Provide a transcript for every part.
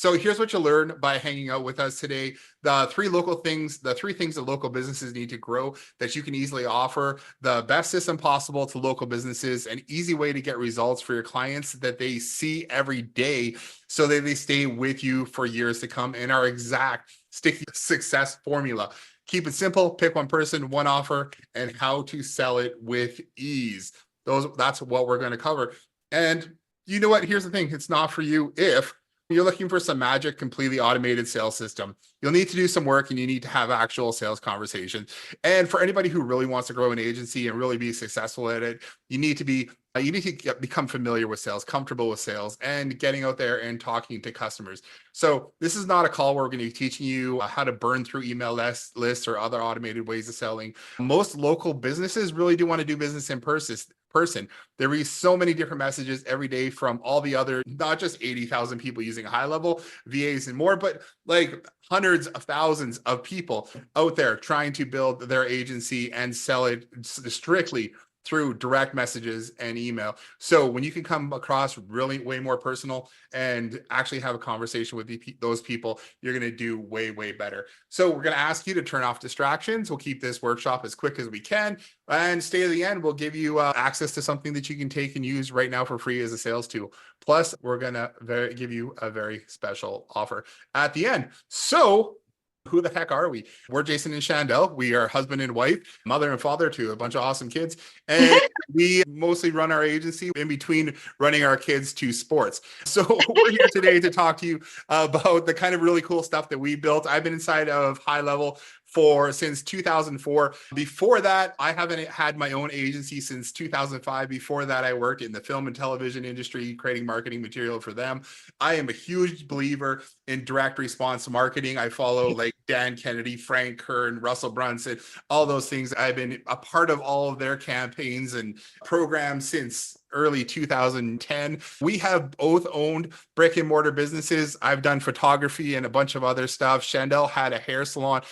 So here's what you'll learn by hanging out with us today. The three things that local businesses need to grow that you can easily offer, the best system possible to local businesses, an easy way to get results for your clients that they see every day so that they stay with you for years to come, and our exact sticky success formula. Keep it simple, pick one person, one offer, and how to sell it with ease. That's what we're going to cover. And you know what? Here's the thing. It's not for you if you're looking for some magic, completely automated sales system. You'll need to do some work and you need to have actual sales conversations. And for anybody who really wants to grow an agency and really be successful at it, you need to become familiar with sales, comfortable with sales, and getting out there and talking to customers. So this is not a call where we're going to be teaching you how to burn through email lists or other automated ways of selling. Most local businesses really do want to do business in person. There read so many different messages every day from all the other, not just 80,000 people using high level VAs and more, but like hundreds of thousands of people out there trying to build their agency and sell it strictly through direct messages and email. So when you can come across really way more personal and actually have a conversation with those people, you're going to do way, way better. So we're going to ask you to turn off distractions. We'll keep this workshop as quick as we can. And stay to the end, we'll give you access to something that you can take and use right now for free as a sales tool. Plus, we're going to give you a very special offer at the end. So who the heck are we? We're Jason and Chandel. We are husband and wife, mother and father to a bunch of awesome kids. And we mostly run our agency in between running our kids to sports. So we're here today to talk to you about the kind of really cool stuff that we built. I've been inside of High Level since 2004. Before that, I haven't had my own agency since 2005. Before that, I worked in the film and television industry, creating marketing material for them. I am a huge believer in direct response marketing. I follow like Dan Kennedy, Frank Kern, Russell Brunson, all those things. I've been a part of all of their campaigns and programs since early 2010. We have both owned brick and mortar businesses. I've done photography and a bunch of other stuff. Chandel had a hair salon,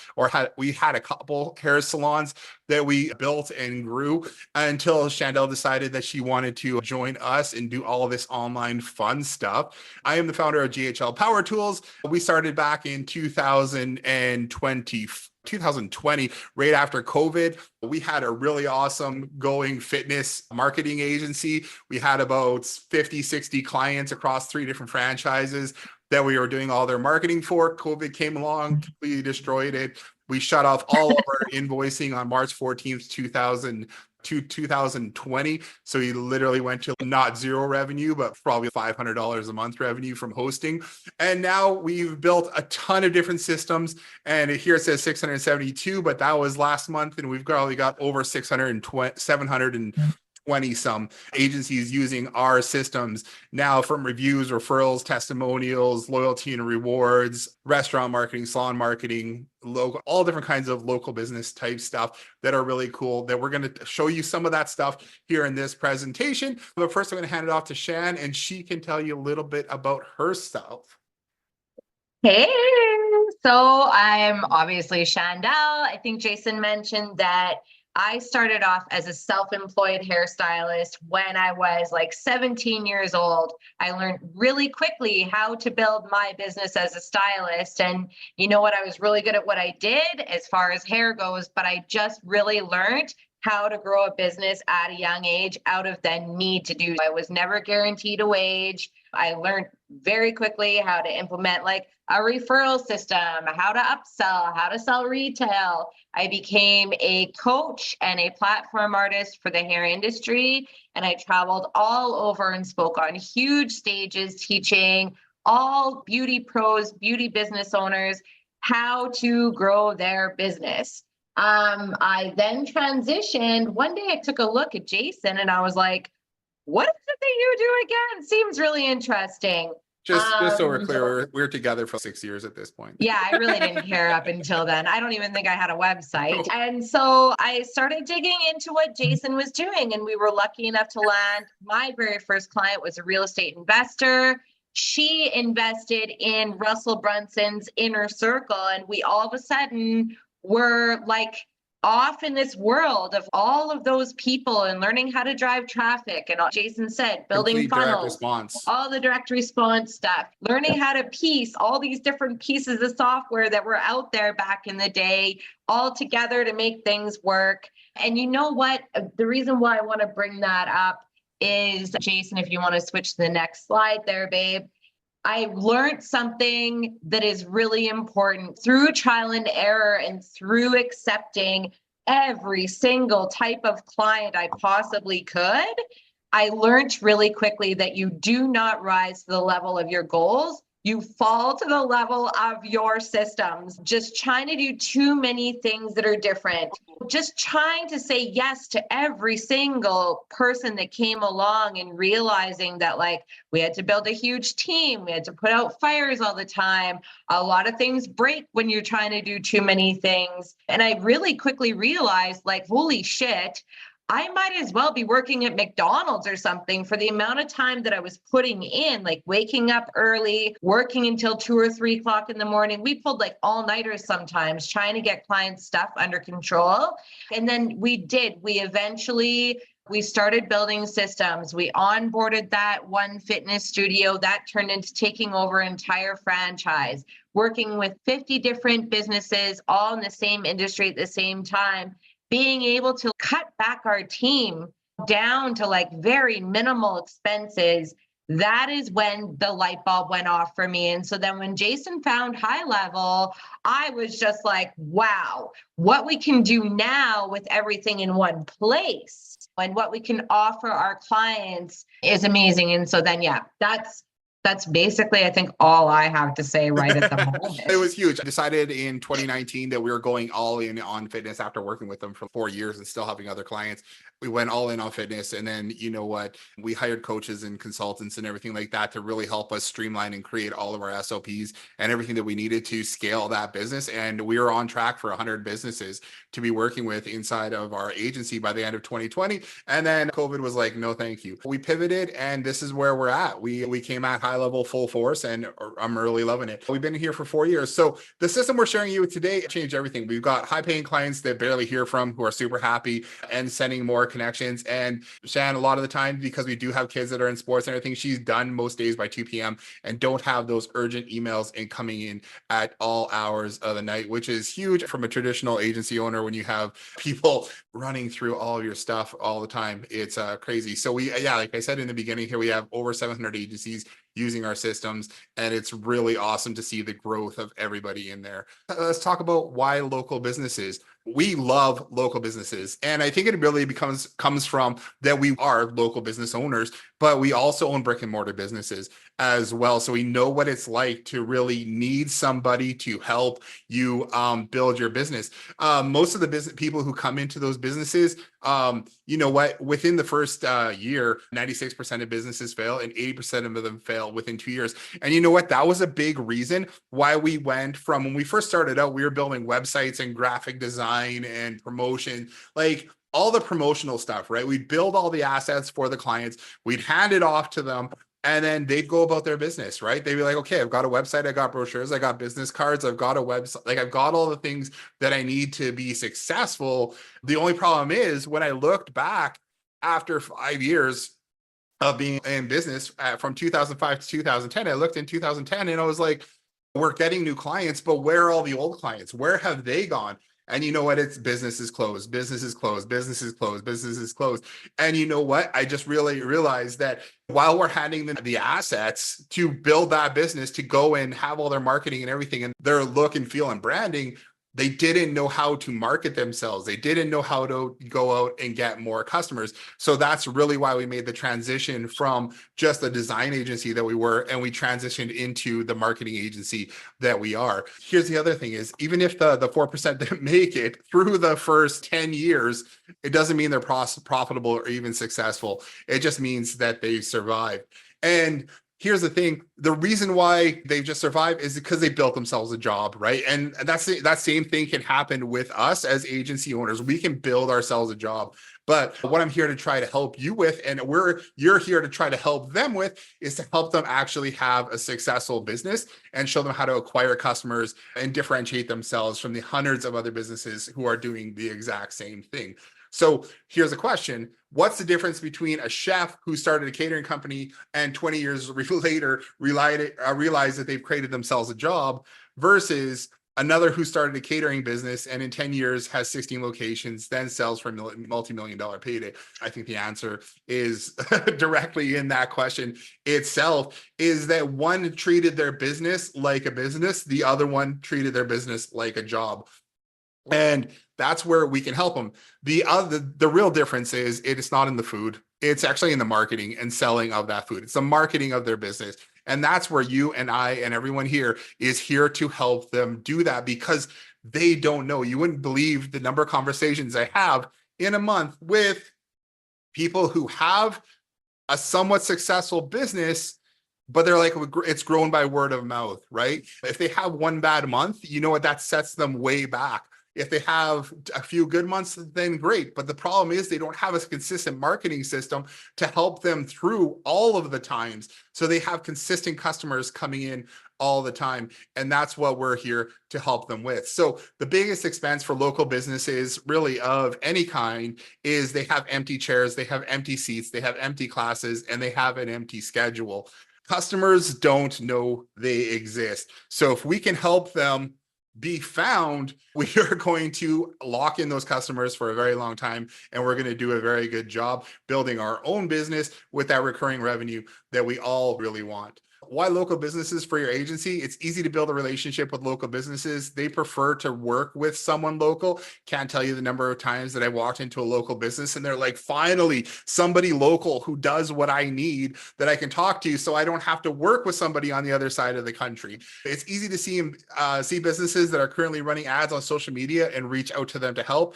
we had a couple hair salons that we built and grew until Chandel decided that she wanted to join us and do all of this online fun stuff. I am the founder of GHL Powertools. We started back in 2020, right after COVID. We had a really awesome going fitness marketing agency. We had about 50, 60 clients across 3 different franchises that we were doing all their marketing for. COVID came along, completely destroyed it. We shut off all of our invoicing on March 14th, 2020. So he literally went to not zero revenue, but probably $500 a month revenue from hosting. And now we've built a ton of different systems. And here it says 672, but that was last month. And we've probably got over 720 some agencies using our systems now, from reviews, referrals, testimonials, loyalty and rewards, restaurant marketing, salon marketing, local, all different kinds of local business type stuff that are really cool, that we're going to show you some of that stuff here in this presentation. But first, I'm going to hand it off to Shan, and she can tell you a little bit about herself. Hey, so I'm obviously Chandel. I think Jason mentioned that I started off as a self-employed hairstylist when I was like 17 years old. I learned really quickly how to build my business as a stylist. And you know what? I was really good at what I did as far as hair goes, but I just really learned how to grow a business at a young age out of the need to do. I was never guaranteed a wage. I learned very quickly how to implement like a referral system, how to upsell, how to sell retail. I became a coach and a platform artist for the hair industry. And I traveled all over and spoke on huge stages, teaching all beauty pros, beauty business owners how to grow their business. I then transitioned. One day I took a look at Jason and I was like, what is it that you do again? Seems really interesting. Just so we're clear, we're together for 6 years at this point. Yeah, I really didn't care up until then. I don't even think I had a website. And so I started digging into what Jason was doing, and we were lucky enough to land. My very first client was a real estate investor. She invested in Russell Brunson's Inner Circle, and we all of a sudden were like off in this world of all of those people and learning how to drive traffic. And Jason said, building Complete direct funnels, response. all the direct response stuff, learning how to piece all these different pieces of software that were out there back in the day all together to make things work. And you know what? The reason why I want to bring that up is, Jason, if you want to switch to the next slide there, babe. I learned something that is really important through trial and error and through accepting every single type of client I possibly could. I learned really quickly that you do not rise to the level of your goals. You fall to the level of your systems, just trying to do too many things that are different, just trying to say yes to every single person that came along and realizing that like we had to build a huge team. We had to put out fires all the time. A lot of things break when you're trying to do too many things. And I really quickly realized like, holy shit, I might as well be working at McDonald's or something for the amount of time that I was putting in, like waking up early, working until 2 or 3 o'clock in the morning. We pulled like all-nighters sometimes trying to get clients' stuff under control. And then we started building systems. We onboarded that one fitness studio that turned into taking over an entire franchise, working with 50 different businesses, all in the same industry at the same time. Being able to cut back our team down to like very minimal expenses, that is when the light bulb went off for me. And so then when Jason found High Level, I was just like, wow, what we can do now with everything in one place and what we can offer our clients is amazing. And so then, yeah, that's basically, I think, all I have to say right at the moment. It was huge. I decided in 2019 that we were going all in on fitness after working with them for 4 years and still having other clients. We went all in on fitness. And then, you know what? We hired coaches and consultants and everything like that to really help us streamline and create all of our SOPs and everything that we needed to scale that business. And we were on track for 100 businesses to be working with inside of our agency by the end of 2020. And then COVID was like, no, thank you. We pivoted and this is where we're at. We came at High Level full force and I'm really loving it. We've been here for 4 years. So the system we're sharing you with today changed everything. We've got high paying clients that barely hear from who are super happy and sending more connections. And Shan, a lot of the time, because we do have kids that are in sports and everything, she's done most days by 2 p.m. and don't have those urgent emails and coming in at all hours of the night, which is huge from a traditional agency owner when you have people running through all of your stuff all the time. It's crazy. So like I said in the beginning here, we have over 700 agencies using our systems, and it's really awesome to see the growth of everybody in there. Let's talk about why local businesses. We love local businesses, and I think it really comes from that we are local business owners, but we also own brick and mortar businesses as well. So we know what it's like to really need somebody to help you build your business. Most of the business people who come into those businesses, you know what, within the first year, 96% of businesses fail and 80% of them fail within 2 years. And you know what, that was a big reason why we went from when we first started out, we were building websites and graphic design and promotion, like all the promotional stuff, right? We'd build all the assets for the clients, we'd hand it off to them, and then they'd go about their business, right? They'd be like, okay, I've got a website, I got brochures, I got business cards, I've got a website, like I've got all the things that I need to be successful. The only problem is when I looked back after 5 years of being in business from 2005 to 2010, I looked in 2010 and I was like, we're getting new clients, but where are all the old clients? Where have they gone? And you know what? It's business is closed, business is closed, business is closed, business is closed. And you know what? I just really realized that while we're handing them the assets to build that business, to go and have all their marketing and everything and their look and feel and branding, they didn't know how to market themselves. They didn't know how to go out and get more customers. So that's really why we made the transition from just a design agency that we were, and we transitioned into the marketing agency that we are. Here's the other thing is, even if the 4% didn't make it through the first 10 years, it doesn't mean they're profitable or even successful. It just means that they survived. And here's the thing. The reason why they've just survived is because they built themselves a job, right? And that same thing can happen with us as agency owners. We can build ourselves a job. But what I'm here to try to help you with, and you're here to try to help them with, is to help them actually have a successful business and show them how to acquire customers and differentiate themselves from the hundreds of other businesses who are doing the exact same thing. So here's a question. What's the difference between a chef who started a catering company and 20 years later realized that they've created themselves a job versus another who started a catering business and in 10 years has 16 locations, then sells for a multi-million-dollar payday? I think the answer is directly in that question itself, is that one treated their business like a business, the other one treated their business like a job. And that's where we can help them. The real difference is it's not in the food. It's actually in the marketing and selling of that food. It's the marketing of their business. And that's where you and I and everyone here is here to help them do that, because they don't know. You wouldn't believe the number of conversations I have in a month with people who have a somewhat successful business, but they're like, it's grown by word of mouth, right? If they have one bad month, you know what, that sets them way back. If they have a few good months, then great. But the problem is they don't have a consistent marketing system to help them through all of the times. So they have consistent customers coming in all the time. And that's what we're here to help them with. So the biggest expense for local businesses, really of any kind, is they have empty chairs, they have empty seats, they have empty classes, and they have an empty schedule. Customers don't know they exist. So if we can help them be found, we are going to lock in those customers for a very long time, and we're going to do a very good job building our own business with that recurring revenue that we all really want. Why local businesses for your agency? It's easy to build a relationship with local businesses. They prefer to work with someone local. Can't tell you the number of times that I walked into a local business and they're like, finally, somebody local who does what I need that I can talk to, so I don't have to work with somebody on the other side of the country. It's easy to see businesses that are currently running ads on social media and reach out to them to help.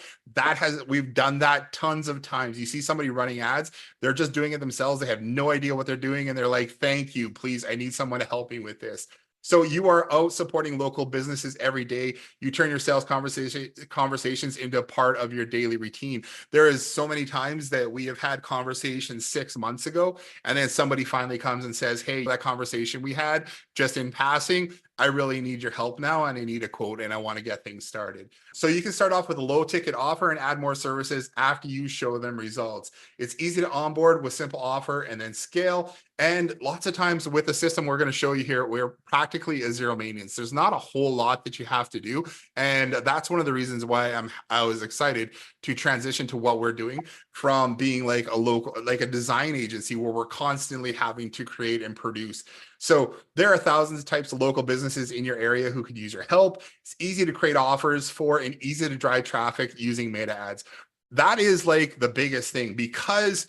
We've done that tons of times. You see somebody running ads, they're just doing it themselves. They have no idea what they're doing. And they're like, thank you, please, I need someone to help me with this. So you are out supporting local businesses every day. You turn your sales conversations into a part of your daily routine. There is so many times that we have had conversations 6 months ago, and then somebody finally comes and says, hey, that conversation we had just in passing, I really need your help now, and I need a quote, and I want to get things started. So you can start off with a low ticket offer and add more services after you show them results. It's easy to onboard with simple offer and then scale. And lots of times with the system we're going to show you here, we're practically a zero maintenance. There's not a whole lot that you have to do. And that's one of the reasons why I was excited to transition to what we're doing, from being like a design agency where we're constantly having to create and produce. So there are thousands of types of local businesses in your area who could use your help. It's easy to create offers for and easy to drive traffic using meta ads. That is like the biggest thing, because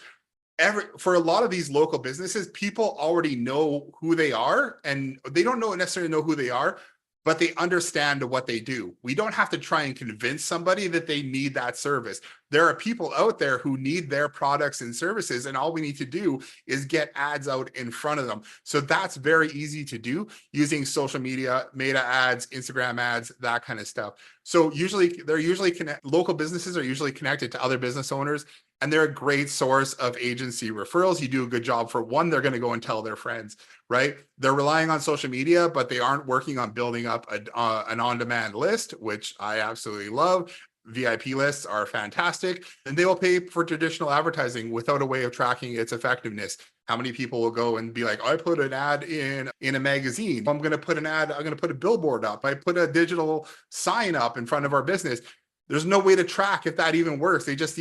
for a lot of these local businesses, people already know who they are, and they don't necessarily know who they are, but they understand what they do. We don't have to try and convince somebody that they need that service. There are people out there who need their products and services, and all we need to do is get ads out in front of them. So that's very easy to do using social media, meta ads, Instagram ads, that kind of stuff. So local businesses are usually connected to other business owners, and they're a great source of agency referrals. You do a good job for one, they're going to go and tell their friends, right? They're relying on social media, but they aren't working on building up an on-demand list, which I absolutely love. VIP lists are fantastic, and they will pay for traditional advertising without a way of tracking its effectiveness. How many people will go and be like, I put an ad in a magazine. I'm going to put a billboard up. I put a digital sign up in front of our business. There's no way to track if that even works. They just,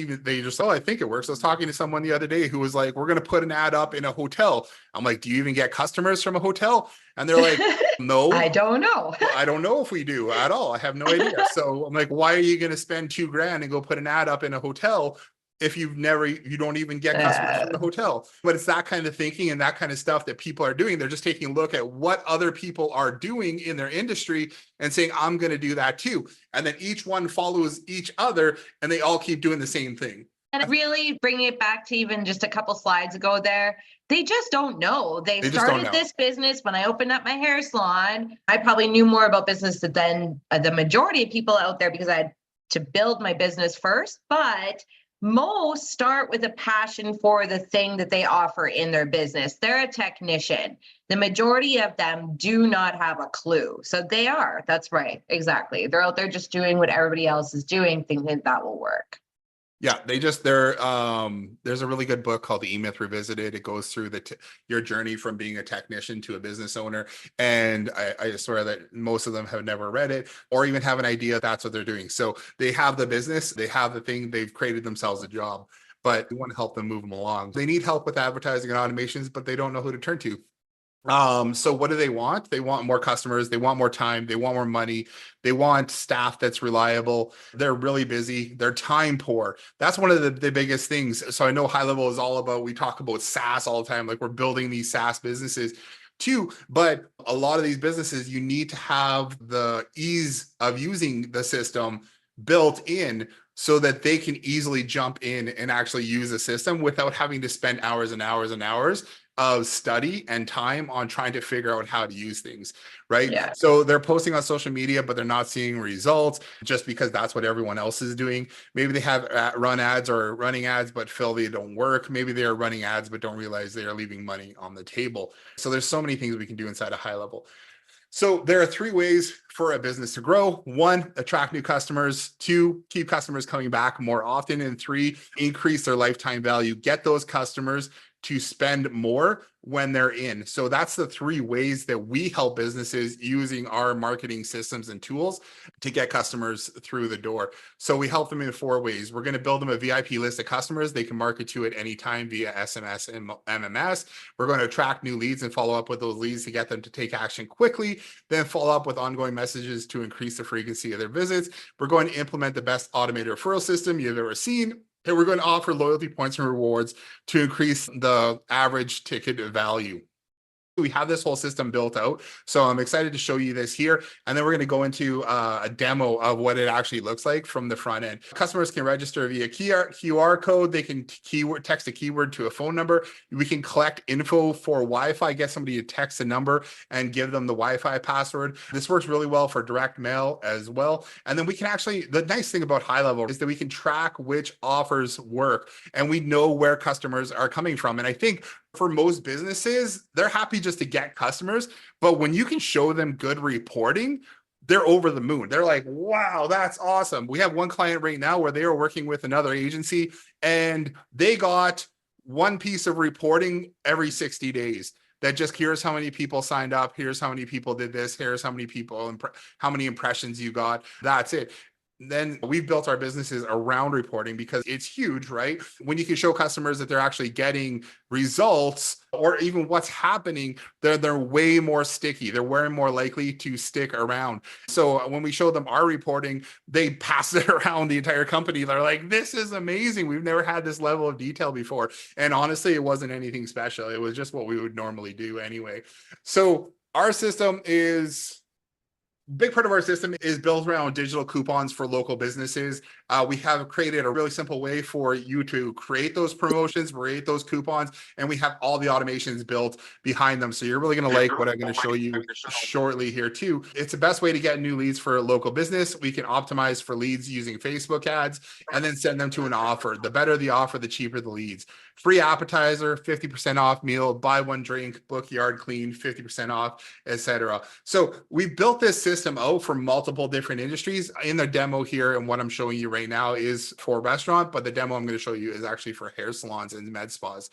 oh, I think it works. I was talking to someone the other day who was like, we're going to put an ad up in a hotel. I'm like, do you even get customers from a hotel? And they're like, no, I don't know. I don't know if we do at all. I have no idea. So I'm like, why are you going to spend $2,000 and go put an ad up in a hotel if you don't even get customers from the hotel? But it's that kind of thinking and that kind of stuff that people are doing. They're just taking a look at what other people are doing in their industry and saying, I'm going to do that too. And then each one follows each other, and they all keep doing the same thing. And really bringing it back to even just a couple slides ago there, They just don't know. They They just don't started know. this business when I opened up my hair salon. I probably knew more about business than the majority of people out there because I had to build my business first. But most start with a passion for the thing that they offer in their business. They're a technician. The majority of them do not have a clue. So they are. That's right. Exactly. They're out there just doing what everybody else is doing, thinking that will work. Yeah, there's a really good book called The E-Myth Revisited. It goes through your journey from being a technician to a business owner. And I swear that most of them have never read it or even have an idea that's what they're doing. So they have the business, they have the thing, they've created themselves a job, but we want to help them move them along. They need help with advertising and automations, but they don't know who to turn to. So what do they want? They want more customers, they want more time, they want more money, they want staff that's reliable. They're really busy, they're time poor. That's one of the biggest things. So I know high level is all about, we talk about SaaS all the time, like we're building these SaaS businesses too, but a lot of these businesses, you need to have the ease of using the system built in so that they can easily jump in and actually use the system without having to spend hours and hours and hours of study and time on trying to figure out how to use things, right? Yeah. So they're posting on social media, but they're not seeing results just because that's what everyone else is doing. Maybe they have run ads or running ads, but feel they don't work. Maybe they are running ads, but don't realize they are leaving money on the table. So there's so many things we can do inside a high level. So there are 3 ways for a business to grow. 1, attract new customers. 2, keep customers coming back more often. And 3, increase their lifetime value. Get those customers to spend more when they're in. So that's the 3 ways that we help businesses using our marketing systems and tools to get customers through the door. So we help them in 4 ways. We're going to build them a VIP list of customers they can market to at any time via SMS and MMS. We're going to attract new leads and follow up with those leads to get them to take action quickly, then follow up with ongoing messages to increase the frequency of their visits. We're going to implement the best automated referral system you've ever seen. And we're going to offer loyalty points and rewards to increase the average ticket value. We have this whole system built out. So I'm excited to show you this here. And then we're going to go into a demo of what it actually looks like from the front end. Customers can register via QR code. They can text a keyword to a phone number. We can collect info for Wi-Fi, get somebody to text a number and give them the Wi-Fi password. This works really well for direct mail as well. And then we can actually, the nice thing about high level is that we can track which offers work and we know where customers are coming from. And I think for most businesses, they're happy just to get customers, but when you can show them good reporting, they're over the moon. They're like, wow, that's awesome. We have one client right now where they are working with another agency and they got one piece of reporting every 60 days. That just, here's how many people signed up, here's how many people did this, here's how many people, how many impressions you got. That's it. Then we've built our businesses around reporting because it's huge, right? When you can show customers that they're actually getting results or even what's happening, they're way more sticky. They're way more likely to stick around. So when we show them our reporting, they pass it around the entire company. They're like, this is amazing. We've never had this level of detail before. And honestly, it wasn't anything special. It was just what we would normally do anyway. So our system is... Big part of our system is built around digital coupons for local businesses. We have created a really simple way for you to create those promotions, create those coupons, and we have all the automations built behind them. So you're really going to like what I'm going to show you shortly here too. It's the best way to get new leads for a local business. We can optimize for leads using Facebook ads and then send them to an offer. The better the offer, the cheaper the leads. Free appetizer, 50% off meal, buy one drink, book yard clean, 50% off, etc. So we built this system out for multiple different industries. In the demo here, and what I'm showing you right now is for restaurant, but the demo I'm going to show you is actually for hair salons and med spas.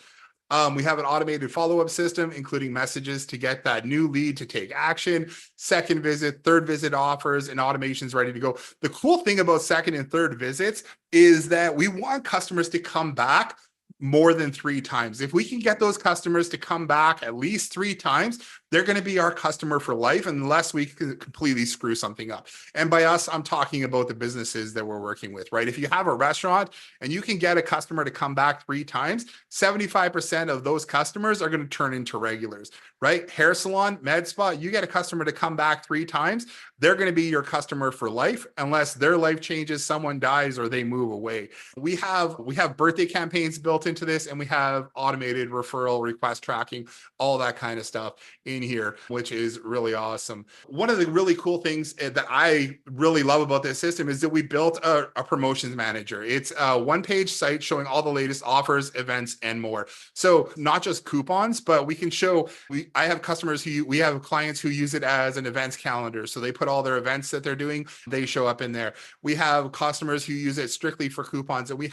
We have an automated follow-up system, including messages to get that new lead to take action, second visit, third visit offers, and automations ready to go. The cool thing about second and third visits is that we want customers to come back more than 3 times. If we can get those customers to come back at least 3 times, they're going to be our customer for life unless we can completely screw something up. And by us, I'm talking about the businesses that we're working with, right? If you have a restaurant and you can get a customer to come back 3 times, 75% of those customers are going to turn into regulars, right? Hair salon, med spa, you get a customer to come back 3 times, they're going to be your customer for life unless their life changes, someone dies, or they move away. We have birthday campaigns built into this, and we have automated referral request tracking, all that kind of stuff in here, which is really awesome. One of the really cool things that I really love about this system is that we built a promotions manager. It's a one-page site showing all the latest offers, events, and more. So not just coupons, but we can show, I have customers we have clients who use it as an events calendar. So they put all their events that they're doing, they show up in there. We have customers who use it strictly for coupons, and we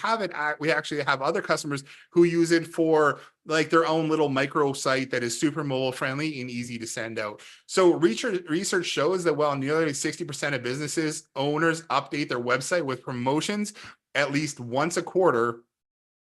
actually have other customers who use it for like their own little micro site that is super mobile friendly and easy to send out. So research shows that while nearly 60% of businesses owners update their website with promotions at least once a quarter,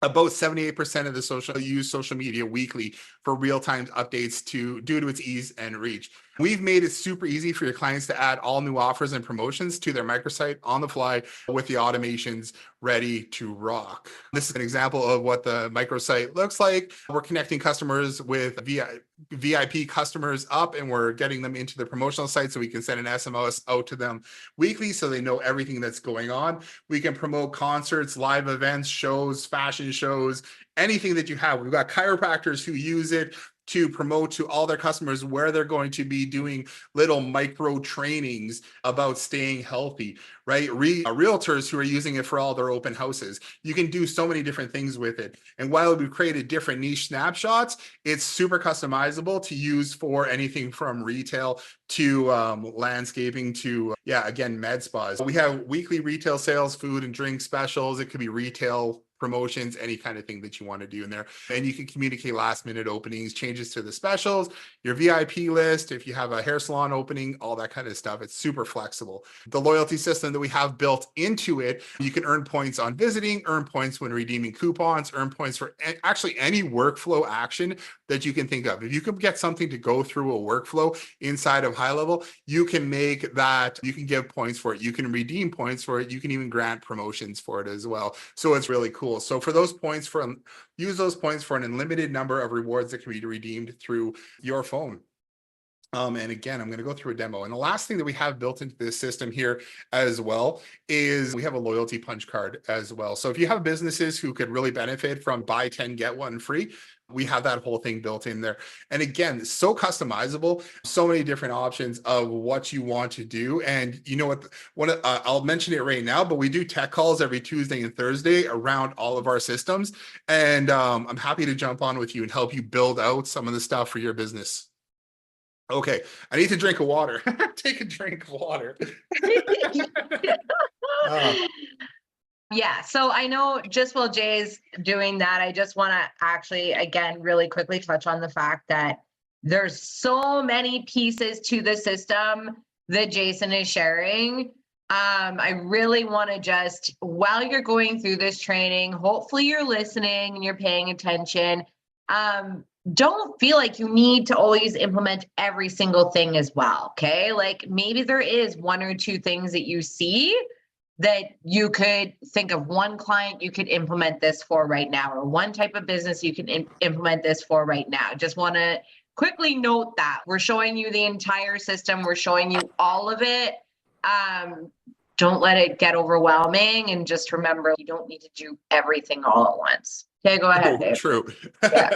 about 78% of the use social media weekly for real-time updates due to its ease and reach. We've made it super easy for your clients to add all new offers and promotions to their microsite on the fly with the automations ready to rock. This is an example of what the microsite looks like. We're connecting customers with VIP customers up, and we're getting them into the promotional site so we can send an SMS out to them weekly so they know everything that's going on. We can promote concerts, live events, shows, fashion shows, anything that you have. We've got chiropractors who use it to promote to all their customers where they're going to be doing little micro trainings about staying healthy, right? Realtors who are using it for all their open houses. You can do so many different things with it. And while we've created different niche snapshots, it's super customizable to use for anything from retail to landscaping to, again, med spas. We have weekly retail sales, food and drink specials. It could be retail promotions, any kind of thing that you want to do in there. And you can communicate last minute openings, changes to the specials, your VIP list, if you have a hair salon opening, all that kind of stuff. It's super flexible. The loyalty system that we have built into it, you can earn points on visiting, earn points when redeeming coupons, earn points for actually any workflow action that you can think of. If you can get something to go through a workflow inside of High Level, you can make that, you can give points for it. You can redeem points for it. You can even grant promotions for it as well. So it's really cool. So for those points, use those points for an unlimited number of rewards that can be redeemed through your phone. And again, I'm going to go through a demo. And the last thing that we have built into this system here as well is we have a loyalty punch card as well. So if you have businesses who could really benefit from buy 10, get one free, we have that whole thing built in there. And again, so customizable, so many different options of what you want to do. And you know what, I'll mention it right now, but we do tech calls every Tuesday and Thursday around all of our systems. And I'm happy to jump on with you and help you build out some of the stuff for your business. Okay, I need to drink of water. Take a drink of water. Yeah, so I know just while Jay's doing that, I just want to actually, again, really quickly touch on the fact that there's so many pieces to the system that Jason is sharing. I really want to just, while you're going through this training, hopefully you're listening and you're paying attention. Don't feel like you need to always implement every single thing as well, okay? Like maybe there is one or two things that you see that you could think of one client you could implement this for right now, or one type of business you can implement this for right now. Just want to quickly note that we're showing you the entire system. We're showing you all of it. Don't let it get overwhelming, and just remember, you don't need to do everything all at once. Okay, go ahead, Dave. True. Yeah.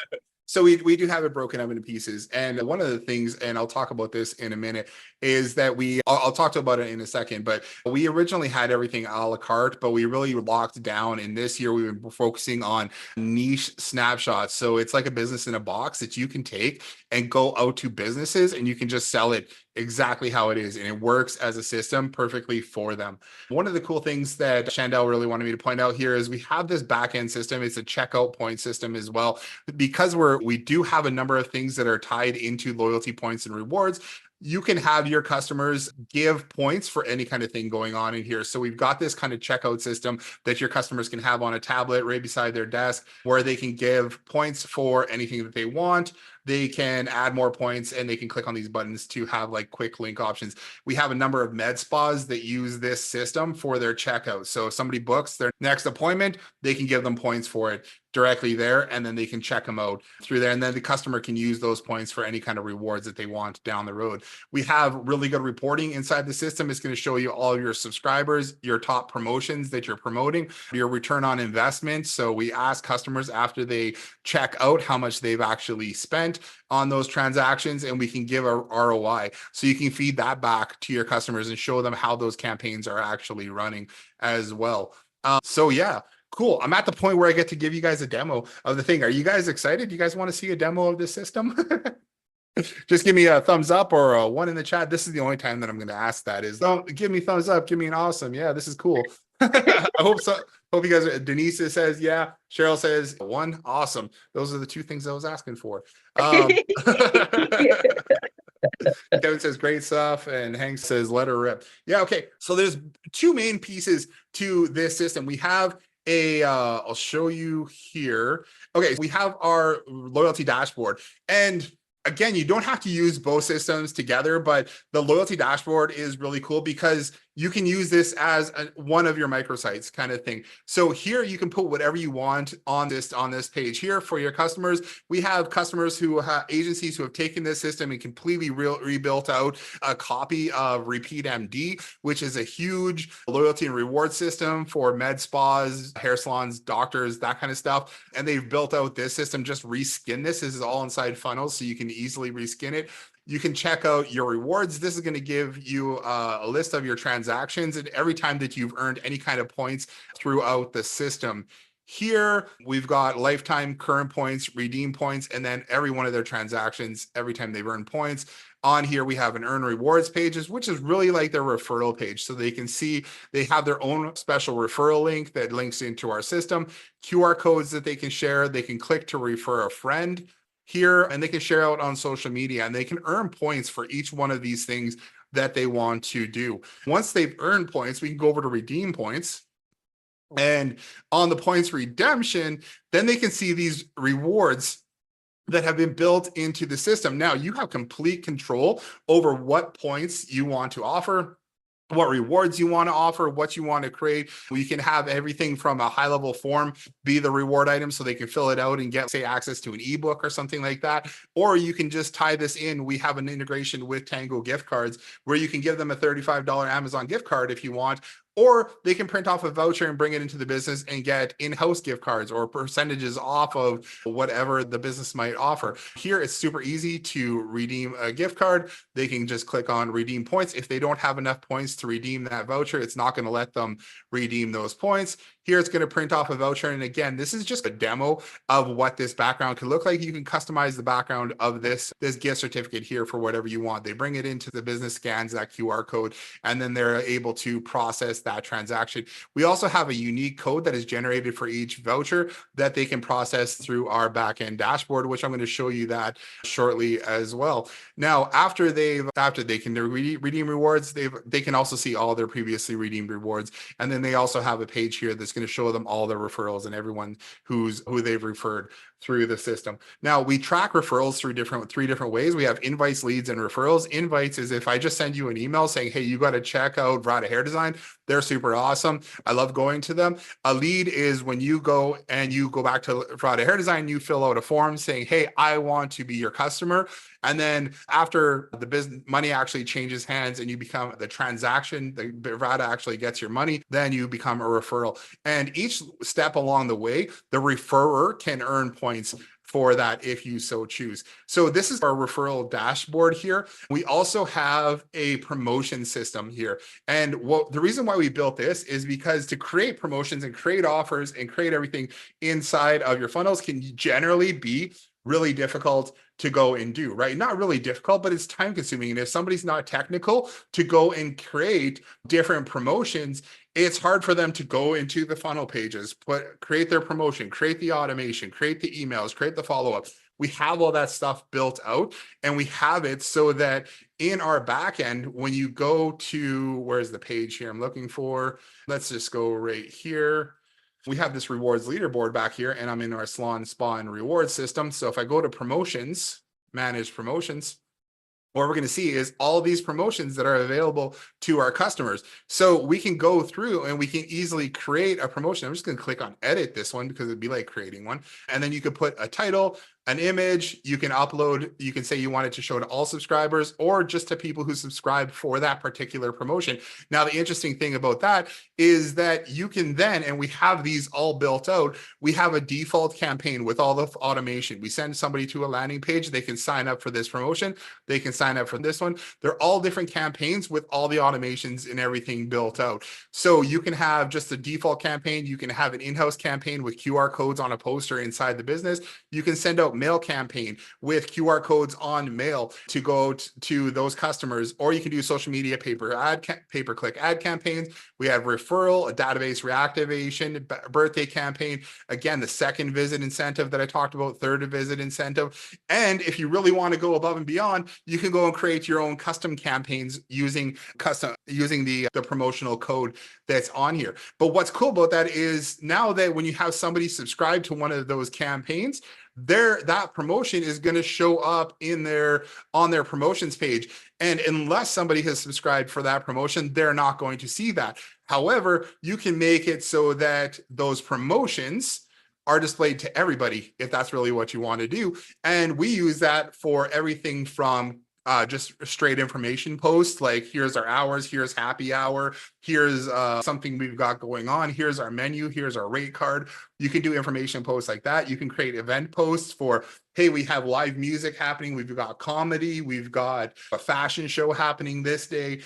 So we do have it broken up into pieces. And one of the things, and I'll talk about this in a minute, is that I'll talk about it in a second, but we originally had everything a la carte, but we really locked down. And this year we were focusing on niche snapshots. So it's like a business in a box that you can take and go out to businesses, and you can just sell it exactly how it is. And it works as a system perfectly for them. One of the cool things that Chandel really wanted me to point out here is we have this back-end system. It's a checkout point system as well. Because we do have a number of things that are tied into loyalty points and rewards, you can have your customers give points for any kind of thing going on in here. So we've got this kind of checkout system that your customers can have on a tablet right beside their desk, where they can give points for anything that they want. they can add more points and they can click on these buttons to have like quick link options. We have a number of med spas that use this system for their checkout. So if somebody books their next appointment, they can give them points for it directly there, and then they can check them out through there. And then the customer can use those points for any kind of rewards that they want down the road. We have really good reporting inside the system. It's going to show you all of your subscribers, your top promotions that you're promoting, your return on investment. So we ask customers after they check out how much they've actually spent on those transactions, and we can give a ROI. So you can feed that back to your customers and show them how those campaigns are actually running as well. So yeah, cool. I'm at the point where I get to give you guys a demo of the thing. Are you guys excited? You guys want to see a demo of this system? Just give me a thumbs up or a one in the chat. This is the only time that I'm going to ask that is, don't give me thumbs up. Give me an awesome. Yeah, this is cool. I hope so. Hope you guys, Denise says, yeah. Cheryl says one. Awesome. Those are the two things I was asking for. Kevin says great stuff, and Hank says let her rip. Yeah, okay. So there's two main pieces to this system. We have a I'll show you here. Okay, we have our loyalty dashboard, and again, you don't have to use both systems together, but the loyalty dashboard is really cool because you can use this as one of your microsites kind of thing. So here you can put whatever you want on this page here for your customers. We have customers who have agencies who have taken this system and completely rebuilt out a copy of Repeat MD, which is a huge loyalty and reward system for med spas, hair salons, doctors, that kind of stuff. And they've built out this system, just reskin this. This is all inside funnels, so you can easily reskin it. You can check out your rewards. This is going to give you a list of your transactions and every time that you've earned any kind of points throughout the system. Here, we've got lifetime current points, redeem points, and then every one of their transactions, every time they've earned points. On here, we have an earn rewards pages, which is really like their referral page. So they can see they have their own special referral link that links into our system, QR codes that they can share. They can click to refer a friend here, and they can share out on social media, and they can earn points for each one of these things that they want to do. Once they've earned points, we can go over to redeem points. And on the points redemption, then they can see these rewards that have been built into the system. Now you have complete control over what points you want to offer, what rewards you want to offer, what you want to create. We can have everything from a high level form be the reward item so they can fill it out and get, say, access to an ebook or something like that. Or you can just tie this in. We have an integration with Tango gift cards where you can give them a $35 Amazon gift card if you want, or they can print off a voucher and bring it into the business and get in-house gift cards or percentages off of whatever the business might offer. Here, it's super easy to redeem a gift card. They can just click on redeem points. If they don't have enough points to redeem that voucher, it's not going to let them redeem those points. Here, it's going to print off a voucher. And again, this is just a demo of what this background can look like. You can customize the background of this gift certificate here for whatever you want. They bring it into the business, scans that QR code, and then they're able to process that transaction. We also have a unique code that is generated for each voucher that they can process through our backend dashboard, which I'm going to show you that shortly as well. Now, after they can redeem rewards, they can also see all their previously redeemed rewards. And then they also have a page here that's going to show them all their referrals and everyone who they've referred through the system. Now, we track referrals through three different ways. We have invites, leads, and referrals. Invites is if I just send you an email saying, hey, you got to check out Vrada Hair Design. They're super awesome. I love going to them. A lead is when you go back to Vrada Hair Design, you fill out a form saying, hey, I want to be your customer. And then after the business money actually changes hands and you become the transaction, the Vrada actually gets your money, then you become a referral. And each step along the way, the referrer can earn points for that if you so choose. So this is our referral dashboard here. We also have a promotion system here. And the reason why we built this is because to create promotions and create offers and create everything inside of your funnels can generally be really difficult to go and do, right? Not really difficult, but it's time consuming. And if somebody's not technical to go and create different promotions, it's hard for them to go into the funnel pages, create their promotion, create the automation, create the emails, create the follow-up. We have all that stuff built out, and we have it so that in our backend, when you go to, where's the page here I'm looking for? Let's just go right here. We have this rewards leaderboard back here, and I'm in our salon, spa, and reward system. So if I go to promotions, manage promotions, what we're going to see is all these promotions that are available to our customers. So we can go through and we can easily create a promotion. I'm just going to click on edit this one because it'd be like creating one. And then you could put a title, an image, you can upload, you can say you want it to show to all subscribers or just to people who subscribe for that particular promotion. Now, the interesting thing about that is that you can then, and we have these all built out, we have a default campaign with all the automation. We send somebody to a landing page, they can sign up for this promotion, they can sign up for this one. They're all different campaigns with all the automations and everything built out. So you can have just a default campaign, you can have an in-house campaign with QR codes on a poster inside the business. You can send out mail campaign with QR codes on mail to go to those customers, or you can do social media pay-per-click ad campaigns. We have referral, a database reactivation, birthday campaign. Again, the second visit incentive that I talked about, third visit incentive. And if you really want to go above and beyond, you can go and create your own custom campaigns using the promotional code that's on here. But what's cool about that is now that when you have somebody subscribe to one of those campaigns, that promotion is going to show up on their promotions page. And unless somebody has subscribed for that promotion, they're not going to see that. However, you can make it so that those promotions are displayed to everybody if that's really what you want to do. And we use that for everything from just straight information posts, like here's our hours, here's happy hour, here's something we've got going on, here's our menu, here's our rate card. You can do information posts like that. You can create event posts for, hey, we have live music happening, we've got comedy, we've got a fashion show happening this day.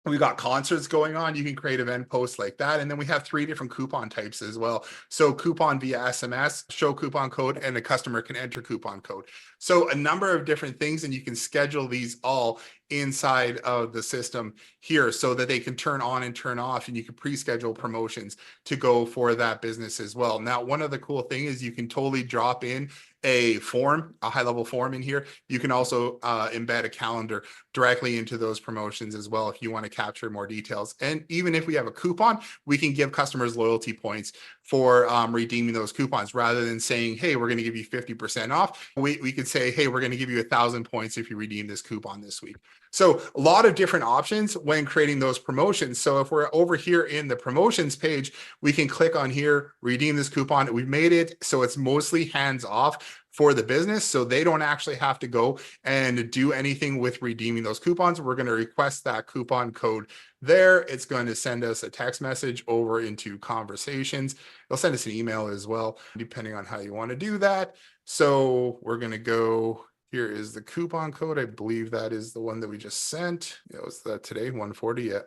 We got concerts going on. You can create event posts like that. And then we have 3 different coupon types as well. So coupon via SMS, show coupon code, and the customer can enter coupon code. So a number of different things, and you can schedule these all inside of the system here so that they can turn on and turn off, and you can pre-schedule promotions to go for that business as well. Now, one of the cool things is you can totally drop in a high-level form in here. You can also embed a calendar directly into those promotions as well if you want to capture more details. And even if we have a coupon, we can give customers loyalty points for redeeming those coupons rather than saying, hey, we're going to give you 50% off. We could say, hey, we're going to give you 1,000 points if you redeem this coupon this week. So a lot of different options when creating those promotions. So if we're over here in the promotions page, we can click on here, redeem this coupon. We've made it so it's mostly hands off for the business. So they don't actually have to go and do anything with redeeming those coupons. We're going to request that coupon code there. It's going to send us a text message over into conversations. It'll send us an email as well, depending on how you want to do that. So we're going to go, here is the coupon code. I believe that is the one that we just sent. It was that today, 140 yet.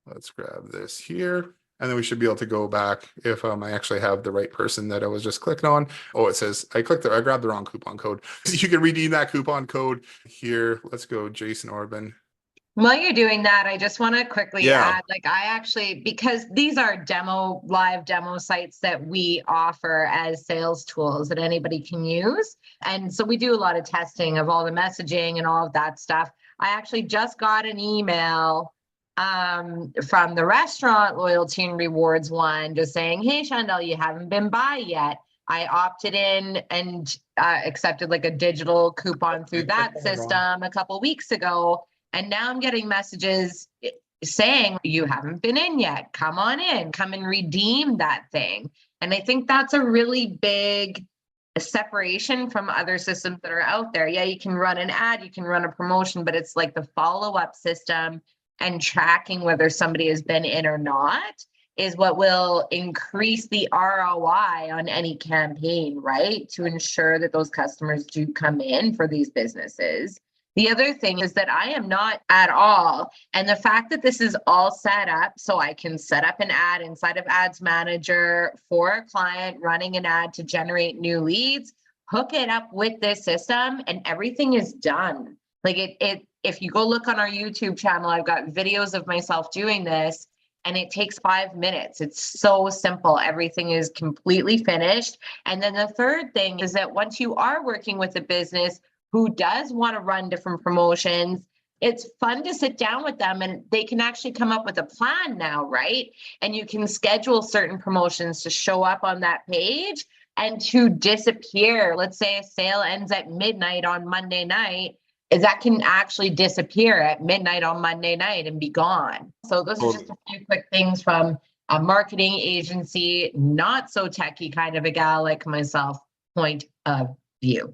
Let's grab this here. And then we should be able to go back if I actually have the right person that I was just clicking on. Oh, it says I grabbed the wrong coupon code. You can redeem that coupon code here. Let's go, Jason Orban. While you're doing that, I just want to quickly add, like I actually, because these are live demo sites that we offer as sales tools that anybody can use. And so we do a lot of testing of all the messaging and all of that stuff. I actually just got an email from the restaurant loyalty and rewards one just saying, hey, Chandel, you haven't been by yet. I opted in and accepted like a digital coupon through that system a couple of weeks ago. And now I'm getting messages saying, you haven't been in yet. Come on in, come and redeem that thing. And I think that's a really big separation from other systems that are out there. Yeah, you can run an ad, you can run a promotion, but it's like the follow-up system and tracking whether somebody has been in or not is what will increase the ROI on any campaign, right? To ensure that those customers do come in for these businesses. The other thing is that I am not at all. And the fact that this is all set up so I can set up an ad inside of Ads Manager for a client running an ad to generate new leads, hook it up with this system and everything is done. Like if you go look on our YouTube channel, I've got videos of myself doing this and it takes 5 minutes. It's so simple. Everything is completely finished. And then the third thing is that once you are working with a business who does want to run different promotions, it's fun to sit down with them, and they can actually come up with a plan now, right? And you can schedule certain promotions to show up on that page and to disappear. Let's say a sale ends at midnight on Monday night, is that can actually disappear at midnight on Monday night and be gone. So those are just a few quick things from a marketing agency, not so techy kind of a gal like myself, point of view.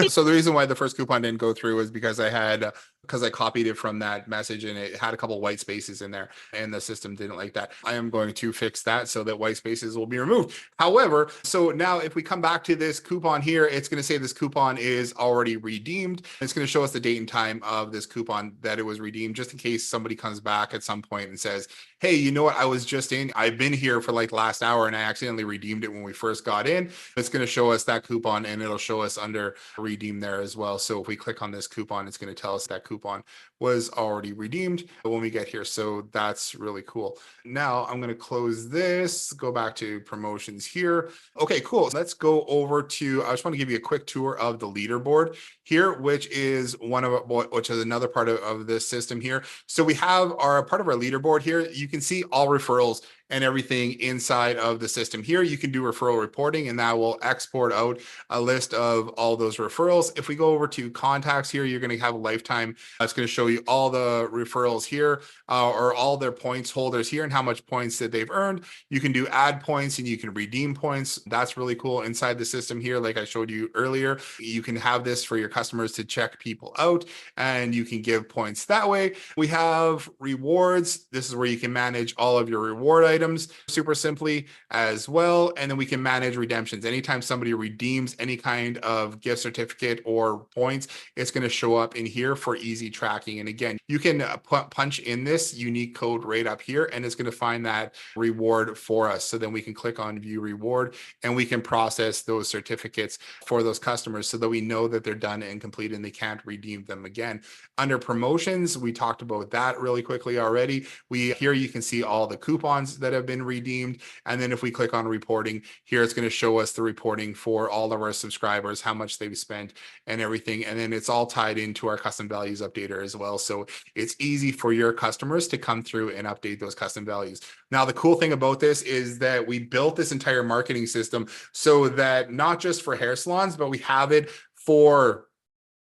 So the reason why the first coupon didn't go through is because I copied it from that message and it had a couple white spaces in there and the system didn't like that. I am going to fix that so that white spaces will be removed. However, so now if we come back to this coupon here, it's going to say this coupon is already redeemed. It's going to show us the date and time of this coupon that it was redeemed, just in case somebody comes back at some point and says, hey, you know what? I've been here for like last hour and I accidentally redeemed it when we first got in. It's going to show us that coupon and it'll show us under redeem there as well. So if we click on this coupon, it's going to tell us that coupon was already redeemed when we get here. So that's really cool. Now I'm going to close this, go back to promotions here. Okay, cool. Let's go over to, I just want to give you a quick tour of the leaderboard here, which is another part of this system here. So we have our part of our leaderboard here. You can see all referrals and everything inside of the system here. You can do referral reporting and that will export out a list of all those referrals. If we go over to contacts here, you're going to have a lifetime. It's going to show you all the referrals here or all their points holders here and how much points that they've earned. You can do add points and you can redeem points. That's really cool inside the system here. Like I showed you earlier, you can have this for your customers to check people out and you can give points that way. We have rewards. This is where you can manage all of your reward items super simply as well. And then we can manage redemptions. Anytime somebody redeems any kind of gift certificate or points, it's going to show up in here for easy tracking. And again, you can punch in this unique code right up here and it's going to find that reward for us. So then we can click on view reward and we can process those certificates for those customers so that we know that they're done and complete and they can't redeem them again. Under promotions, we talked about that really quickly already. Here you can see all the coupons that have been redeemed. And then if we click on reporting here, it's going to show us the reporting for all of our subscribers, how much they've spent and everything. And then it's all tied into our custom values updater as well. So it's easy for your customers to come through and update those custom values. Now, the cool thing about this is that we built this entire marketing system so that not just for hair salons, but we have it for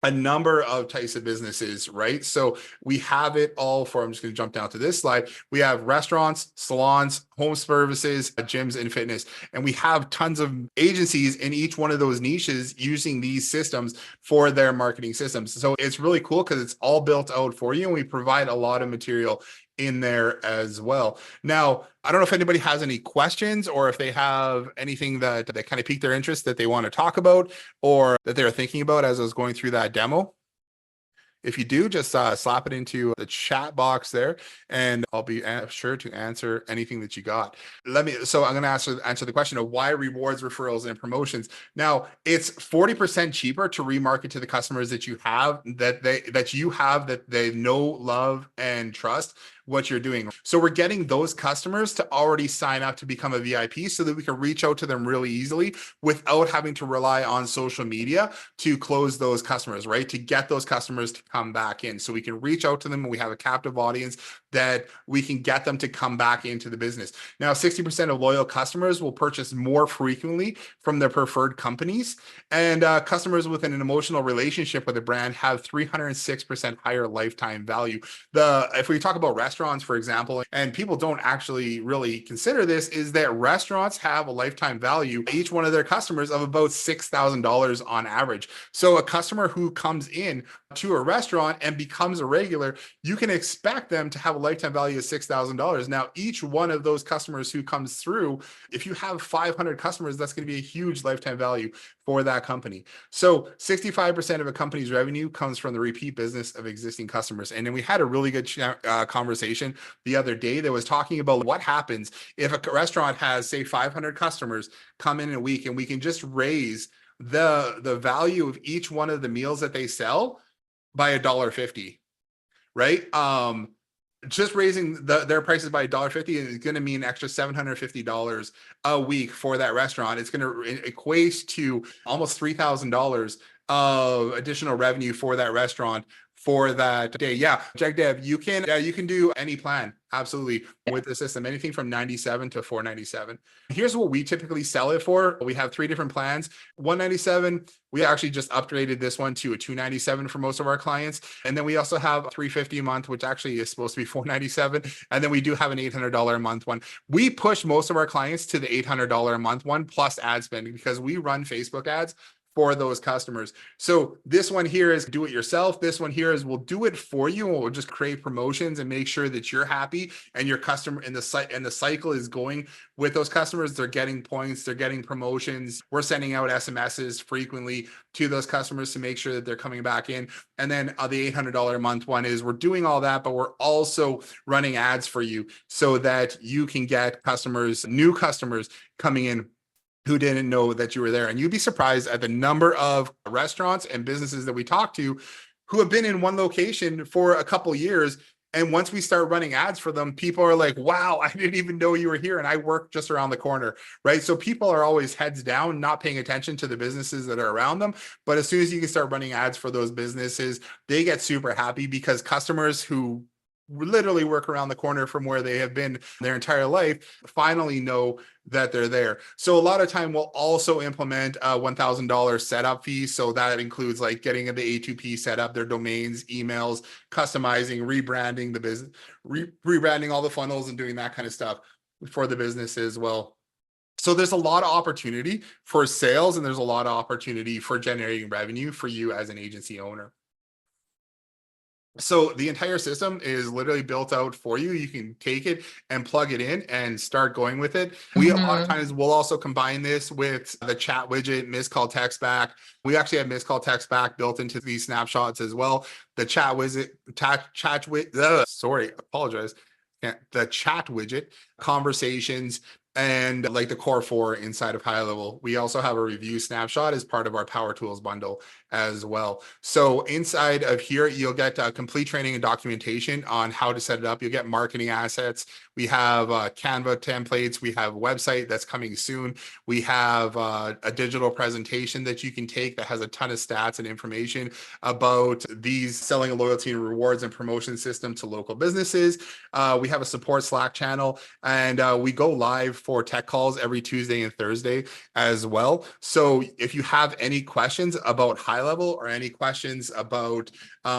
a number of types of businesses, right? So we have it all for, I'm just going to jump down to this slide. We have restaurants, salons, home services, gyms, and fitness. And we have tons of agencies in each one of those niches using these systems for their marketing systems. So it's really cool because it's all built out for you. And we provide a lot of material in there as well. Now, I don't know if anybody has any questions or if they have anything that kind of piqued their interest that they want to talk about or that they're thinking about as I was going through that demo. If you do, just slap it into the chat box there and I'll be sure to answer anything that you got. So I'm going to answer the question of why rewards, referrals, and promotions. Now, it's 40% cheaper to remarket to the customers that you have, that they know, love, and trust what you're doing. So we're getting those customers to already sign up to become a VIP so that we can reach out to them really easily without having to rely on social media to close those customers, right? To get those customers to come back in. So we can reach out to them and we have a captive audience that we can get them to come back into the business. Now, 60% of loyal customers will purchase more frequently from their preferred companies, and customers with an emotional relationship with a brand have 306% higher lifetime value. If we talk about restaurants, for example, and people don't actually really consider this, is that restaurants have a lifetime value, each one of their customers, of about $6,000 on average. So a customer who comes in to a restaurant and becomes a regular, you can expect them to have a lifetime value of $6,000. Now, each one of those customers who comes through, if you have 500 customers, that's going to be a huge lifetime value for that company. So 65% of a company's revenue comes from the repeat business of existing customers. And then we had a really good conversation the other day that was talking about what happens if a restaurant has, say, 500 customers come in a week, and we can just raise the value of each one of the meals that they sell by $1.50, right? Just raising their prices by $1.50 is going to mean an extra $750 a week for that restaurant. It's going to equate to almost $3,000 of additional revenue for that restaurant for that day. Yeah, JegDev, you can do any plan. Absolutely. With the system, anything from 97 to 497. Here's what we typically sell it for. We have 3 different plans. 197, we actually just upgraded this one to a 297 for most of our clients. And then we also have 350 a month, which actually is supposed to be 497. And then we do have an $800 a month one. We push most of our clients to the $800 a month one plus ad spending because we run Facebook ads for those customers. So this one here is do it yourself. This one here is we'll do it for you, and we'll just create promotions and make sure that you're happy and your customer and the site and the cycle is going with those customers. They're getting points, they're getting promotions. We're sending out SMSs frequently to those customers to make sure that they're coming back in. And then the $800 a month one is we're doing all that, but we're also running ads for you so that you can get customers, new customers coming in who didn't know that you were there. And you'd be surprised at the number of restaurants and businesses that we talk to who have been in one location for a couple years. And once we start running ads for them, people are like, wow, I didn't even know you were here. And I work just around the corner, right? So people are always heads down, not paying attention to the businesses that are around them. But as soon as you can start running ads for those businesses, they get super happy because customers who literally work around the corner from where they have been their entire life finally know that they're there. So a lot of time we'll also implement a $1,000 setup fee. So that includes like getting the A2P set up, their domains, emails, customizing, rebranding the business, rebranding all the funnels and doing that kind of stuff for the business as well. So there's a lot of opportunity for sales and there's a lot of opportunity for generating revenue for you as an agency owner. So the entire system is literally built out for you. You can take it and plug it in and start going with it. We a lot of times will also combine this with the chat widget, missed call text back. We actually have missed call text back built into these snapshots as well. The chat widget, apologize. The chat widget, conversations, and like the core 4 inside of high level. We also have a review snapshot as part of our Power Tools bundle as well. So inside of here, you'll get complete training and documentation on how to set it up. You'll get marketing assets. We have Canva templates. We have a website that's coming soon. We have a digital presentation that you can take that has a ton of stats and information about these selling a loyalty and rewards and promotion system to local businesses. We have a support Slack channel, and we go live for tech calls every Tuesday and Thursday as well. So if you have any questions about high level or any questions about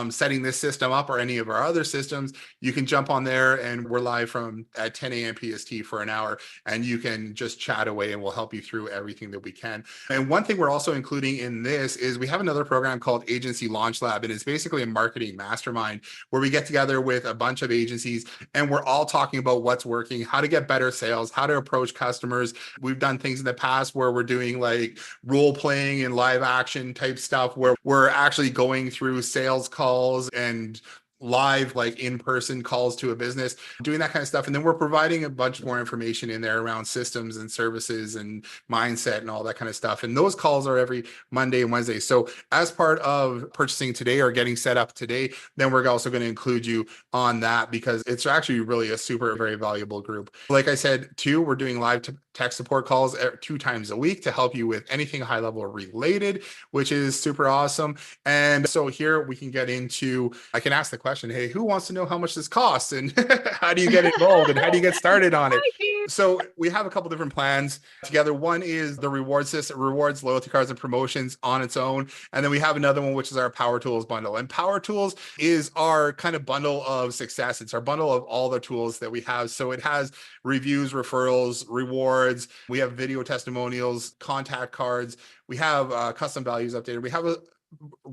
setting this system up or any of our other systems, you can jump on there, and we're live from at 10 a.m. PST for an hour, and you can just chat away and we'll help you through everything that we can. And one thing we're also including in this is we have another program called Agency Launch Lab, and it's basically a marketing mastermind where we get together with a bunch of agencies and we're all talking about what's working, how to get better sales, how to approach customers. We've done things in the past where we're doing like role playing and live action type stuff where we're actually going through sales calls and live like in-person calls to a business, doing that kind of stuff. And then we're providing a bunch more information in there around systems and services and mindset and all that kind of stuff. And those calls are every Monday and Wednesday. So as part of purchasing today or getting set up today, then we're also going to include you on that because it's actually really a super, very valuable group. Like I said, too, we're doing live tech support calls 2 times a week to help you with anything high level related, which is super awesome. And so here we can get into, I can ask the question, hey, who wants to know how much this costs and how do you get involved and how do you get started on it? So we have a couple different plans together. One is the reward system, rewards, loyalty cards, and promotions on its own. And then we have another one, which is our Power Tools bundle. And Power Tools is our kind of bundle of success. It's our bundle of all the tools that we have. So it has reviews, referrals, rewards. We have video testimonials, contact cards. We have custom values updated. We have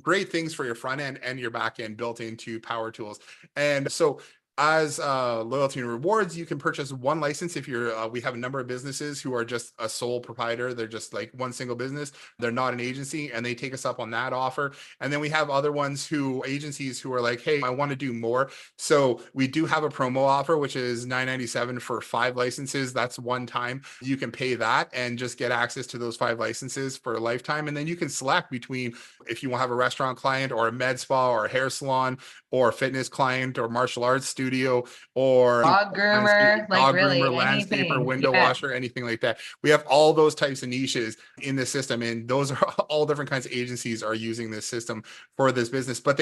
great things for your front end and your back end built into Power Tools. And so as loyalty and rewards, you can purchase one license if you're, we have a number of businesses who are just a sole proprietor. They're just like one single business. They're not an agency and they take us up on that offer. And then we have other ones agencies who are like, hey, I want to do more. So we do have a promo offer, which is $997 for 5 licenses. That's one time. You can pay that and just get access to those 5 licenses for a lifetime. And then you can select between if you want to have a restaurant client or a med spa or a hair salon or a fitness client or martial arts studio studio or Dog groomer, like dog groomer, really landscaper, anything. window Yeah. washer, anything like that. We have all those types of niches in the system, and those are all different kinds of agencies are using this system for this business. But